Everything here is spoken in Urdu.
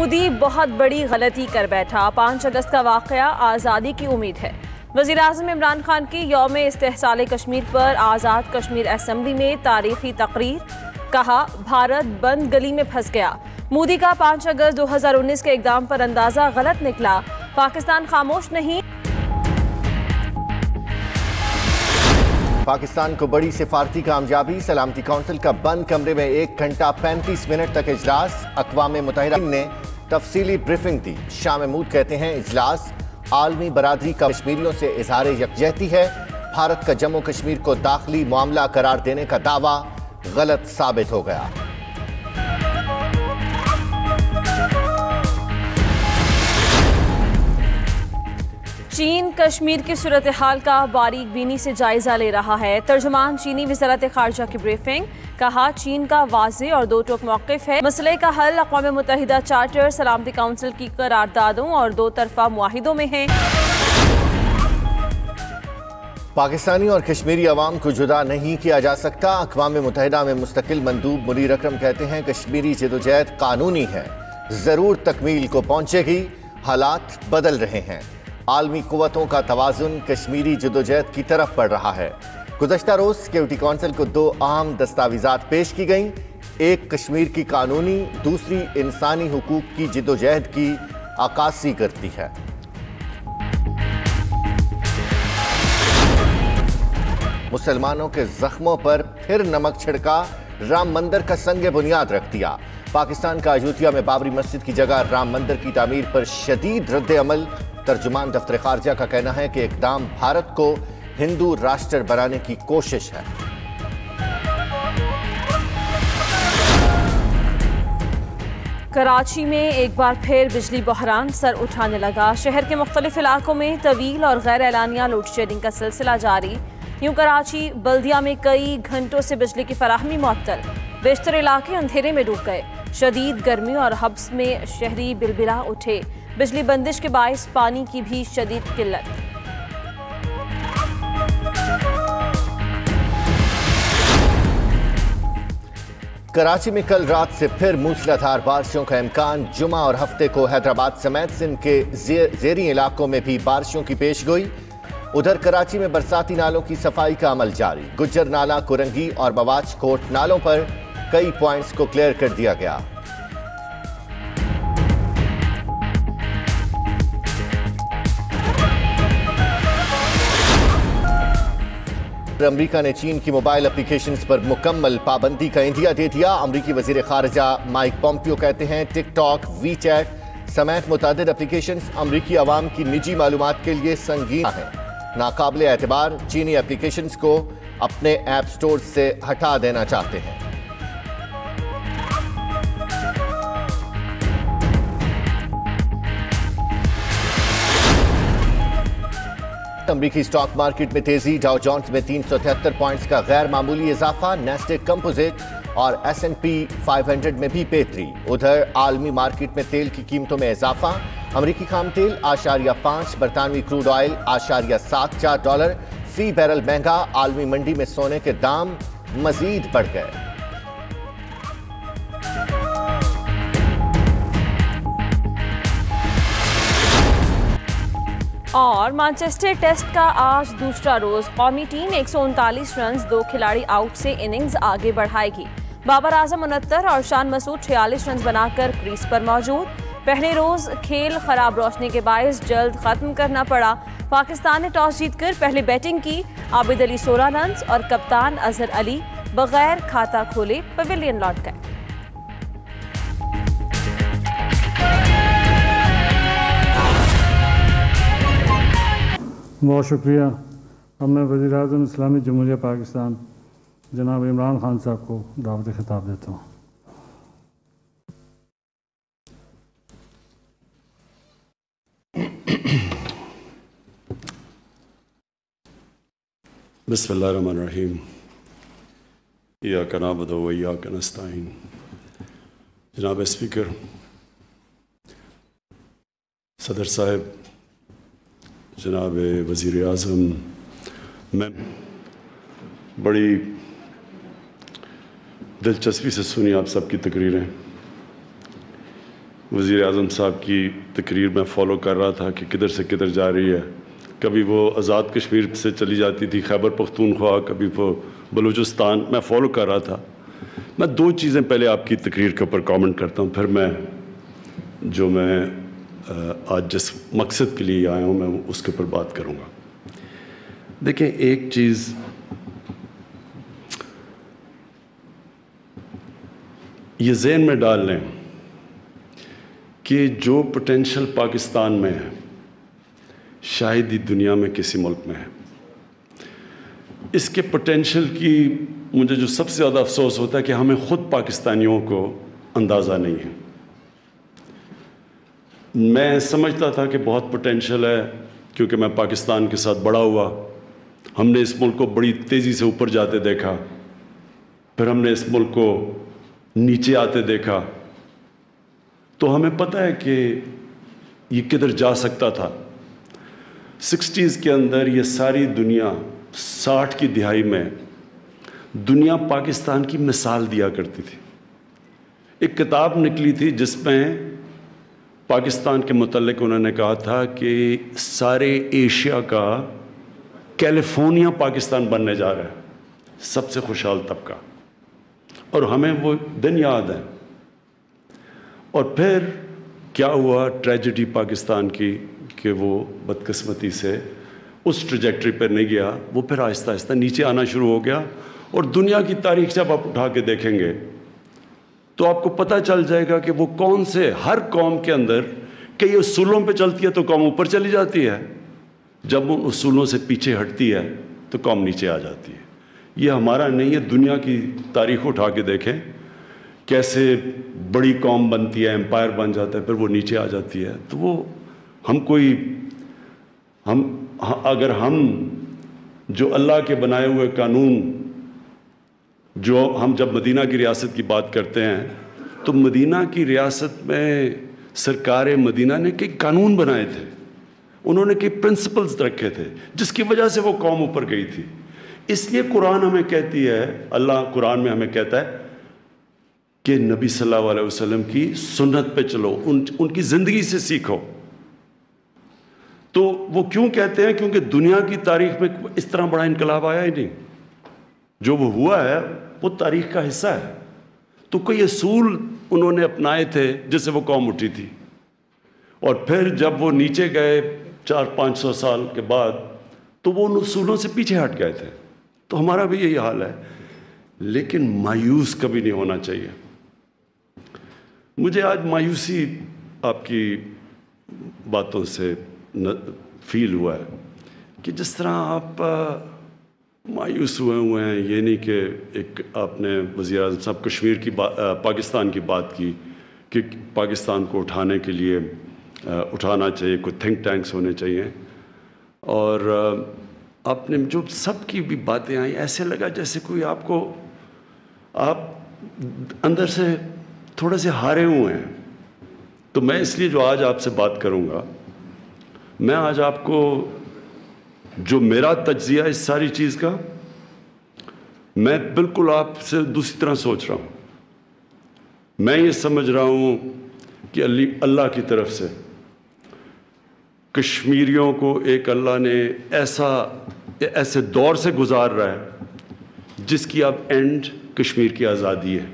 مودی بہت بڑی غلطی کر بیٹھا، 5 اگست کا واقعہ آزادی کی امید ہے۔ وزیر اعظم عمران خان کی یوم استحصال کشمیر پر آزاد کشمیر اسمبلی میں تاریخی تقریر، کہا بھارت بند گلی میں پھنس گیا۔ مودی کا 5 اگست 2019 کے اقدام پر اندازہ غلط نکلا، پاکستان خاموش نہیں۔ پاکستان کو بڑی سفارتی کامیابی، سلامتی کونسل کا بند کمرے میں 1 گھنٹہ 35 منٹ تک اجلاس، اقوام متحدہ نے تفصیلی بریفنگ دی۔ شاہ محمود کہتے ہیں اجلاس عالمی برادری کا کشمیریوں سے اظہار یکجہتی ہے، بھارت کا جموں کشمیر کو داخلی معاملہ قرار دینے کا دعویٰ غلط ثابت ہو گیا۔ چین کشمیر کی صورتحال کا باریک بینی سے جائزہ لے رہا ہے۔ ترجمان چینی وزارت خارجہ کی بریفنگ، کہا چین کا واضح اور دو ٹوک موقف ہے، مسئلے کا حل اقوام متحدہ چارٹر، سلامتی کونسل کی قراردادوں اور 2 طرفہ معاہدوں میں ہے۔ پاکستانی اور کشمیری عوام کو جدا نہیں کیا جا سکتا، اقوام متحدہ میں مستقل مندوب منیر اکرم کہتے ہیں کشمیری جدوجہد قانونی ہے، ضرور تکمیل کو پہنچے گی، حالات بدل رہے ہیں، عالمی قوتوں کا توازن کشمیری جدوجہد کی طرف بڑھ رہا ہے۔ گزشتہ روز سیکیورٹی کونسل کو 2 اہم دستاویزات پیش کی گئیں، ایک کشمیر کی قانونی، دوسری انسانی حقوق کی جدوجہد کی عکاسی کرتی ہے۔ مسلمانوں کے زخموں پر پھر نمک چھڑکا، رام مندر کا سنگ بنیاد رکھ دیا۔ پاکستان کا ایودھیا میں بابری مسجد کی جگہ رام مندر کی تعمیر پر شدید رد عمل، ترجمان دفتر خارجہ کا کہنا ہے کہ اقدام بھارت کو ہندو راشٹر بنانے کی کوشش ہے۔ کراچی میں ایک بار پھر بجلی بحران سر اٹھانے لگا، شہر کے مختلف علاقوں میں طویل اور غیر اعلانیہ لوڈ شیڈنگ کا سلسلہ جاری، یوں کراچی بلدیہ میں کئی گھنٹوں سے بجلی کی فراہمی معطل، بیشتر علاقے اندھیرے میں ڈوب گئے، شدید گرمی اور حبس میں شہری بلبلا اٹھے، بجلی بندش کے باعث پانی کی بھی شدید قلت۔ کراچی میں کل رات سے پھر موسلادھار بارشوں کا امکان، جمعہ اور ہفتے کو حیدرآباد سمیت سندھ کے زیریں علاقوں میں بھی بارشوں کی پیش گوئی۔ ادھر کراچی میں برساتی نالوں کی صفائی کا عمل جاری، گجر نالہ، کرنگی اور مواج کوٹ نالوں پر کئی پوائنٹس کو کلیئر کر دیا گیا۔ امریکہ نے چین کی موبائل اپلیکیشنز پر مکمل پابندی کا عندیہ دے دیا۔ امریکی وزیر خارجہ مائک پومپیو کہتے ہیں ٹک ٹاک، وی چیٹ سمیت متعدد اپلیکیشنز امریکی عوام کی نجی معلومات کے لیے سنگین ہیں، ناقابل اعتبار چینی اپلیکیشنز کو اپنے ایپ سٹور سے ہٹا دینا چاہتے ہیں۔ امریکی سٹاک مارکیٹ میں تیزی، ڈاؤ جونز میں 373 پوائنٹس کا غیر معمولی اضافہ، نیسڈیک کمپوزٹ اور S&P 500 میں بھی بہتری۔ ادھر عالمی مارکیٹ میں تیل کی قیمتوں میں اضافہ، امریکی خام تیل $0.5، برطانوی کروڈ آئل $0.74 فی بیرل مہنگا، عالمی منڈی میں سونے کے دام مزید بڑھ گئے۔ اور مانچسٹر ٹیسٹ کا آج دوسرا روز، قومی ٹیم 139 رنز 2 کھلاڑی آؤٹ سے اننگز آگے بڑھائے گی، بابر اعظم 69 اور شان مسعود 46 رنز بنا کر کریز پر موجود۔ پہلے روز کھیل خراب روشنی کے باعث جلد ختم کرنا پڑا، پاکستان نے ٹاس جیت کر پہلے بیٹنگ کی، عابد علی 16 رنز اور کپتان اظہر علی بغیر کھاتا کھولے پویلین لوٹ گئے۔ بہت شکریہ۔ اب میں وزیر اعظم اسلامی جمہوریہ پاکستان جناب عمران خان صاحب کو دعوت خطاب دیتا ہوں۔ بسم اللہ الرحمن الرحیم، ایاک نعبد و ایاک نستعین۔ جناب اسپیکر، صدر صاحب، جناب وزیر اعظم، میں بڑی دلچسپی سے سنی آپ سب کی تقریریں۔ وزیر اعظم صاحب کی تقریر میں فالو کر رہا تھا کہ کدھر سے کدھر جا رہی ہے. کبھی وہ آزاد کشمیر سے چلی جاتی تھی خیبر پختونخوا, کبھی وہ بلوچستان. میں فالو کر رہا تھا. میں 2 چیزیں پہلے آپ کی تقریر کے اوپر کامنٹ کرتا ہوں, پھر میں آج جس مقصد کے لیے آیا ہوں میں اس کے اوپر بات کروں گا. دیکھیں, ایک چیز یہ ذہن میں ڈال لیں کہ جو پوٹینشل پاکستان میں ہے شاید ہی دنیا میں کسی ملک میں ہے. اس کے پوٹینشل کی مجھے جو سب سے زیادہ افسوس ہوتا ہے کہ ہمیں خود پاکستانیوں کو اندازہ نہیں ہے. میں سمجھتا تھا کہ بہت پوٹینشل ہے کیونکہ میں پاکستان کے ساتھ بڑا ہوا. ہم نے اس ملک کو بڑی تیزی سے اوپر جاتے دیکھا, پھر ہم نے اس ملک کو نیچے آتے دیکھا, تو ہمیں پتہ ہے کہ یہ کدھر جا سکتا تھا. 60s کے اندر یہ ساری دنیا, 60 کی دہائی میں دنیا پاکستان کی مثال دیا کرتی تھی. ایک کتاب نکلی تھی جس میں پاکستان کے متعلق انہوں نے کہا تھا کہ سارے ایشیا کا کیلیفورنیا پاکستان بننے جا رہا ہے, سب سے خوشحال طبقہ. اور ہمیں وہ دن یاد ہے. اور پھر کیا ہوا ٹریجڈی پاکستان کی کہ وہ بدقسمتی سے اس ٹریجیکٹری پر نہیں گیا, وہ پھر آہستہ آہستہ نیچے آنا شروع ہو گیا. اور دنیا کی تاریخ جب آپ اٹھا کے دیکھیں گے تو آپ کو پتہ چل جائے گا کہ وہ کون سے, ہر قوم کے اندر کئی اصولوں پہ چلتی ہے تو قوم اوپر چلی جاتی ہے, جب ان اصولوں سے پیچھے ہٹتی ہے تو قوم نیچے آ جاتی ہے. یہ ہمارا نہیں ہے, دنیا کی تاریخ اٹھا کے دیکھیں کیسے بڑی قوم بنتی ہے, امپائر بن جاتا ہے, پھر وہ نیچے آ جاتی ہے. تو وہ اگر ہم جو اللہ کے بنائے ہوئے قانون, جو ہم جب مدینہ کی ریاست کی بات کرتے ہیں تو مدینہ کی ریاست میں سرکار مدینہ نے کئی قانون بنائے تھے, انہوں نے کئی پرنسپلز رکھے تھے جس کی وجہ سے وہ قوم اوپر گئی تھی. اس لیے قرآن ہمیں کہتی ہے, اللہ قرآن میں ہمیں کہتا ہے کہ نبی صلی اللہ علیہ وسلم کی سنت پہ چلو, ان کی زندگی سے سیکھو. تو وہ کیوں کہتے ہیں؟ کیونکہ دنیا کی تاریخ میں اس طرح بڑا انقلاب آیا ہی نہیں. جو وہ ہوا ہے وہ تاریخ کا حصہ ہے. تو کوئی اصول انہوں نے اپنائے تھے جس سے وہ قوم اٹھی تھی, اور پھر جب وہ نیچے گئے 400-500 سال کے بعد تو وہ ان اصولوں سے پیچھے ہٹ گئے تھے. تو ہمارا بھی یہی حال ہے. لیکن مایوس کبھی نہیں ہونا چاہیے. مجھے آج مایوسی آپ کی باتوں سے فیل ہوا ہے کہ جس طرح آپ مایوس ہوئے ہیں. یہ نہیں کہ ایک آپ نے وزیر اعظم صاحب کشمیر کی پاکستان کی بات کی کہ پاکستان کو اٹھانے کے لیے اٹھانا چاہیے, کوئی تھنک ٹینکس ہونے چاہیے, اور آپ نے جو سب کی بھی باتیں آئیں ایسے لگا جیسے کوئی آپ اندر سے تھوڑے سے ہارے ہوئے ہیں. تو میں اس لیے جو آج آپ سے بات کروں گا, میں آج آپ کو جو میرا تجزیہ اس ساری چیز کا, میں بالکل آپ سے دوسری طرح سوچ رہا ہوں. میں یہ سمجھ رہا ہوں کہ اللہ کی طرف سے کشمیریوں کو ایک اللہ نے ایسے دور سے گزار رہا ہے جس کی اب اینڈ کشمیر کی آزادی ہے.